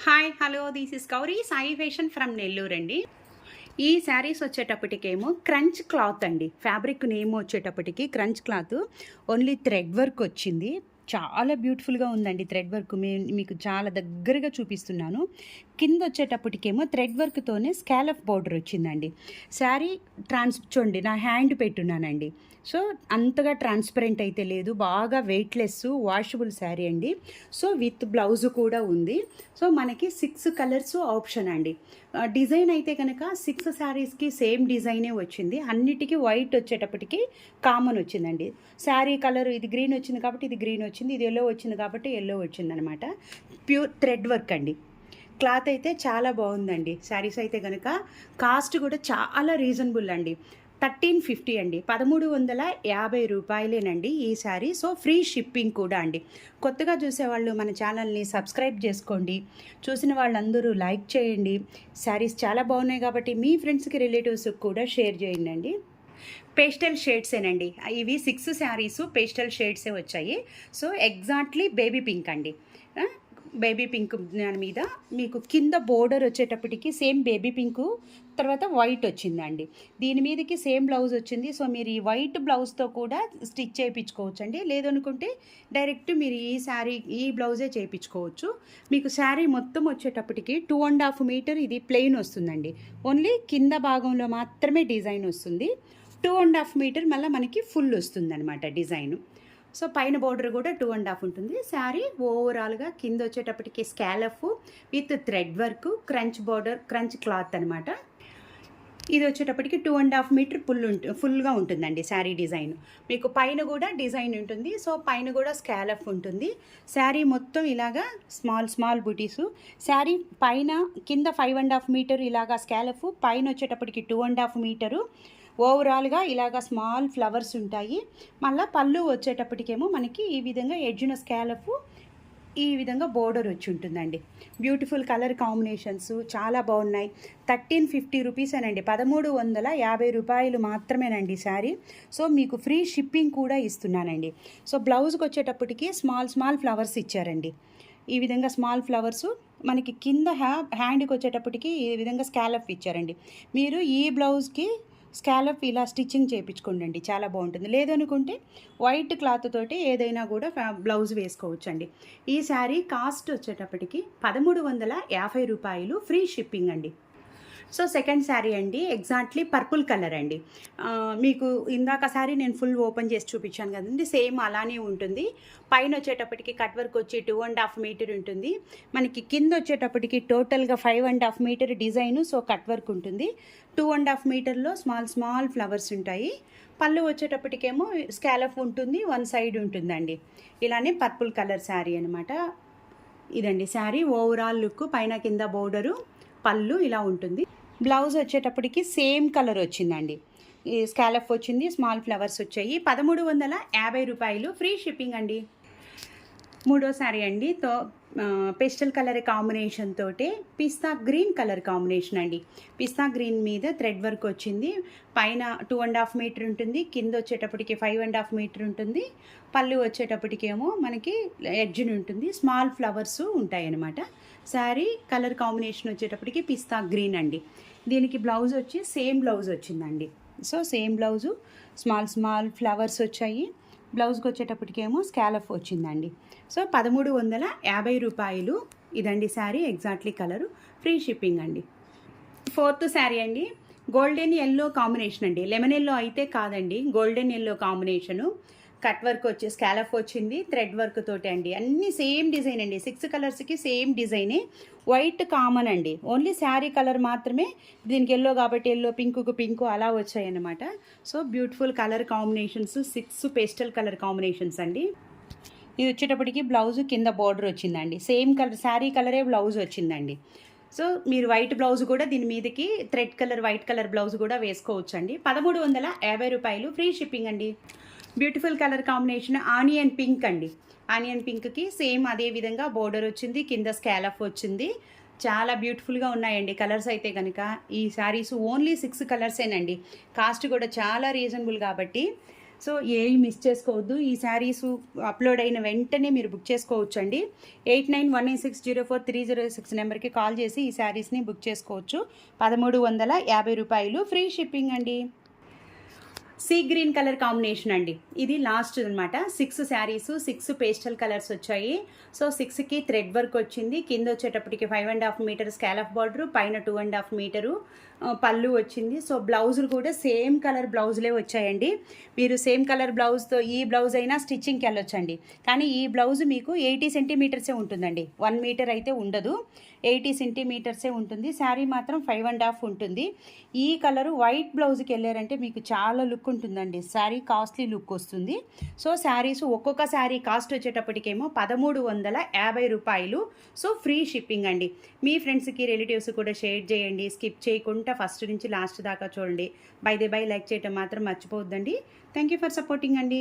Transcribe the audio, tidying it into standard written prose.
Hi hello this is Gauri Sai fashion from Nellore అండి. ఈ saris వచ్చేటప్పటికేమో crunch cloth అండి. ఫ్యాబ్రిక్ నేమ్ వచ్చేటప్పటికి crunch cloth, only thread work వచ్చింది. చాలా బ్యూటిఫుల్గా ఉందండి. థ్రెడ్ వర్క్ మీకు చాలా దగ్గరగా చూపిస్తున్నాను. కింద వచ్చేటప్పటికేమో థ్రెడ్ వర్క్తోనే స్కాలఫ్ బోర్డర్ వచ్చిందండి. శారీ చూడండి, నా హ్యాండ్ పెట్టున్నానండి. సో అంతగా ట్రాన్స్పరెంట్ అయితే లేదు, బాగా వెయిట్లెస్ వాషబుల్ శారీ అండి. సో విత్ బ్లౌజ్ కూడా ఉంది. సో మనకి 6 కలర్స్ ఆప్షన్ అండి. డిజైన్ అయితే కనుక 6 శారీస్కి సేమ్ డిజైనే వచ్చింది. అన్నిటికీ వైట్ వచ్చేటప్పటికి కామన్ వచ్చిందండి. శారీ కలర్ ఇది గ్రీన్ వచ్చింది కాబట్టి ఇది గ్రీన్ వచ్చింది, ఇది ఎల్లో వచ్చింది కాబట్టి ఎల్లో వచ్చింది అనమాట. ప్యూర్ థ్రెడ్ వర్క్ అండి. క్లాత్ అయితే చాలా బాగుందండి. శారీస్ అయితే కనుక కాస్ట్ కూడా చాలా రీజనబుల్ అండి. 1350 అండి, 1350 రూపాయలేనండి ఈ శారీ. సో ఫ్రీ షిప్పింగ్ కూడా అండి. కొత్తగా చూసేవాళ్ళు మన ఛానల్ని సబ్స్క్రైబ్ చేసుకోండి. చూసిన వాళ్ళందరూ లైక్ చేయండి. శారీస్ చాలా బాగున్నాయి కాబట్టి మీ ఫ్రెండ్స్కి రిలేటివ్స్కి కూడా షేర్ చేయండి. పేస్టల్ షేడ్సేనండి ఇవి. 6 శారీస్ పేస్టల్ షేడ్సే వచ్చాయి. సో ఎగ్జాక్ట్లీ బేబీ పింక్ అండి. బేబీ పింక్ దాని మీద మీకు కింద బోర్డర్ వచ్చేటప్పటికి సేమ్ బేబీ పింకు, తర్వాత వైట్ వచ్చిందండి. దీని మీదకి సేమ్ బ్లౌజ్ వచ్చింది. సో మీరు ఈ వైట్ బ్లౌజ్తో కూడా స్టిచ్ చేయించుకోవచ్చు అండి. లేదనుకుంటే డైరెక్ట్ మీరు ఈ బ్లౌజే చేయించుకోవచ్చు. మీకు శారీ మొత్తం వచ్చేటప్పటికి 2.5 మీటర్ ఇది ప్లెయిన్ వస్తుందండి. ఓన్లీ కింద భాగంలో మాత్రమే డిజైన్ వస్తుంది. 2.5 మీటర్ మళ్ళీ మనకి ఫుల్ వస్తుంది అనమాట డిజైన్. సో పైన బోర్డర్ కూడా 2.5 ఉంటుంది. శారీ ఓవరాల్గా కింద వచ్చేటప్పటికి scallop with thread work, crunch border, crunch cloth అనమాట. ఇది వచ్చేటప్పటికి 2.5 మీటర్ ఫుల్గా ఉంటుందండి శారీ డిజైన్. మీకు పైన కూడా డిజైన్ ఉంటుంది. సో పైన కూడా స్కాలఫ్ ఉంటుంది. శారీ మొత్తం ఇలాగా స్మాల్ బుటీసు. శారీ పైన కింద 5.5 మీటర్ ఇలాగా స్కాలఫ్, పైన వచ్చేటప్పటికి 2.5 మీటరు. ఓవరాల్గా ఇలాగ స్మాల్ ఫ్లవర్స్ ఉంటాయి. మళ్ళీ పళ్ళు వచ్చేటప్పటికేమో మనకి ఈ విధంగా ఎడ్జ్న స్కాలఫ్, ఈ విధంగా బోర్డర్ వచ్చి ఉంటుందండి. బ్యూటిఫుల్ కలర్ కాంబినేషన్స్ చాలా బాగున్నాయి. 1350 రూపీసేనండి, 1350 రూపాయలు మాత్రమేనండి శారీ. సో మీకు ఫ్రీ షిప్పింగ్ కూడా ఇస్తున్నానండి. సో బ్లౌజ్కి వచ్చేటప్పటికి స్మాల్ ఫ్లవర్స్ ఇచ్చారండి. ఈ విధంగా స్మాల్ ఫ్లవర్స్ మనకి కింద హ్యాండ్కి వచ్చేటప్పటికి ఈ విధంగా స్కాలఫ్ ఇచ్చారండి. మీరు ఈ బ్లౌజ్కి స్కాలప్ ఇలా స్టిచ్చింగ్ చేయించుకోండి, చాలా బాగుంటుంది. లేదనుకుంటే వైట్ క్లాత్ తోటి ఏదైనా కూడా బ్లౌజ్ వేసుకోవచ్చండి. ఈ శారీ కాస్ట్ వచ్చేటప్పటికి 1350 రూపాయలు, ఫ్రీ షిప్పింగ్ అండి. సో సెకండ్ శారీ అండి, ఎగ్జాక్ట్లీ పర్పుల్ కలర్ అండి. మీకు ఇందాక శారీ నేను ఫుల్ ఓపెన్ చేసి చూపించాను కదండి, సేమ్ అలానే ఉంటుంది. పైన వచ్చేటప్పటికి కట్ వర్క్ వచ్చి 2.5 మీటర్ ఉంటుంది. మనకి కింద వచ్చేటప్పటికి టోటల్గా 5.5 metre design. So cut work ఉంటుంది. 2.5 మీటర్లో స్మాల్ ఫ్లవర్స్ ఉంటాయి. పళ్ళు వచ్చేటప్పటికేమో స్కాలఫ్ ఉంటుంది, వన్ సైడ్ ఉంటుందండి. ఇలానే పర్పుల్ కలర్ శారీ అనమాట. ఇదండి శారీ ఓవరాల్ లుక్. పైన కింద బోర్డరు, పళ్ళు ఇలా ఉంటుంది. బ్లౌజ్ వచ్చేటప్పటికి సేమ్ కలర్ వచ్చిందండి. ఈ స్కాలఫ్ వచ్చింది, స్మాల్ ఫ్లవర్స్ వచ్చాయి. 1350 రూపాయలు, ఫ్రీ షిప్పింగ్ అండి. మూడో శారీ అండి, పేస్టల్ కలర్ కాంబినేషన్ తోటే పిస్తా గ్రీన్ కలర్ కాంబినేషన్ అండి. పిస్తా గ్రీన్ మీద థ్రెడ్ వర్క్ వచ్చింది. పైన 2.5 మీటర్ ఉంటుంది, కింద వచ్చేటప్పటికి 5.5 మీటర్ ఉంటుంది. పళ్ళు వచ్చేటప్పటికేమో మనకి ఎడ్జ్ని ఉంటుంది, స్మాల్ ఫ్లవర్స్ ఉంటాయి అన్నమాట. శారీ కలర్ కాంబినేషన్ వచ్చేటప్పటికి పిస్తా గ్రీన్ అండి. దీనికి బ్లౌజ్ వచ్చి సేమ్ బ్లౌజ్ వచ్చిందండి. So same blouse, small flowers వచ్చాయి. బ్లౌజ్కి వచ్చేటప్పటికేమో స్కాలఫ్ వచ్చిందండి. సో 1350 రూపాయలు ఇదండి sari. Exactly colour, free shipping అండి. ఫోర్త్ శారీ అండి, గోల్డెన్ ఎల్లో కాంబినేషన్ అండి. లెమన్ ఎల్లో అయితే కాదండి, golden yellow combination. Cut work వచ్చి స్కాలఫ్ వచ్చింది, థ్రెడ్ వర్క్ తోటి అండి. అన్నీ సేమ్ డిజైన్ అండి. 6 కలర్స్కి సేమ్ డిజైనే. వైట్ కామన్ అండి, ఓన్లీ శారీ కలర్ మాత్రమే. దీనికి ఎల్లో కాబట్టి ఎల్లో, పింకుకు పింకు అలా వచ్చాయన్నమాట. So beautiful colour combinations, 6 pastel colour combinations అండి. ఇది వచ్చేటప్పటికి బ్లౌజ్ కింద బార్డర్ వచ్చిందండి. సేమ్ కలర్ శారీ కలరే బ్లౌజ్ వచ్చిందండి. సో మీరు వైట్ బ్లౌజ్ కూడా దీని మీదకి thread colour white colour blouse కూడా వేసుకోవచ్చు అండి. 1350 రూపాయలు, ఫ్రీ షిప్పింగ్ అండి. Beautiful colour combination onion pink అండి. ఆనియన్ పింక్కి సేమ్ అదే విధంగా బోర్డర్ వచ్చింది, కింద స్కాలఫ్ వచ్చింది. చాలా బ్యూటిఫుల్గా ఉన్నాయండి కలర్స్ అయితే కనుక. ఈ శారీస్ ఓన్లీ 6 కలర్సేనండి. కాస్ట్ కూడా చాలా రీజనబుల్ కాబట్టి సో ఏవి మిస్ చేసుకోవద్దు. ఈ శారీస్ అప్లోడ్ అయిన వెంటనే మీరు బుక్ చేసుకోవచ్చు అండి. 8918604306 నెంబర్కి కాల్ చేసి ఈ శారీస్ని బుక్ చేసుకోవచ్చు. 1350 రూపాయలు, ఫ్రీ షిప్పింగ్ అండి. సీ గ్రీన్ కలర్ కాంబినేషన్ అండి. ఇది లాస్ట్ అనమాట. 6 శారీస్, 6 పేస్టల్ కలర్స్ వచ్చాయి. సో 6కి థ్రెడ్ వర్క్ వచ్చింది. కింద వచ్చేటప్పటికి 5.5 మీటర్ స్కాలఫ్ బార్డర్, పైన 2.5 మీటరు పళ్ళు వచ్చింది. సో బ్లౌజులు కూడా సేమ్ కలర్ బ్లౌజులే వచ్చాయండి. మీరు సేమ్ కలర్ బ్లౌజ్తో ఈ బ్లౌజ్ అయినా స్టిచ్చింగ్కి వెళ్ళొచ్చండి. కానీ ఈ బ్లౌజ్ మీకు 80 సెంటీమీటర్సే ఉంటుందండి. 1 మీటర్ అయితే ఉండదు, 80 సెంటీమీటర్సే ఉంటుంది. శారీ మాత్రం 5.5 ఉంటుంది. ఈ కలరు వైట్ బ్లౌజ్కి వెళ్ళారంటే మీకు చాలా లుక్ ఉంటుందండి. శారీ కాస్ట్లీ లుక్ వస్తుంది. సో శారీస్ ఒక్కొక్క శారీ కాస్ట్ వచ్చేటప్పటికేమో 1350 రూపాయలు. సో ఫ్రీ షిప్పింగ్ అండి. మీ ఫ్రెండ్స్కి రిలేటివ్స్ కూడా షేర్ చేయండి. స్కిప్ చేయకుండా ఫస్ట్ నుంచి లాస్ట్ దాకా చూడండి. బై లైక్ చేయటం మాత్రం మర్చిపోవద్దండి. థ్యాంక్ యూ ఫర్ సపోర్టింగ్ అండి.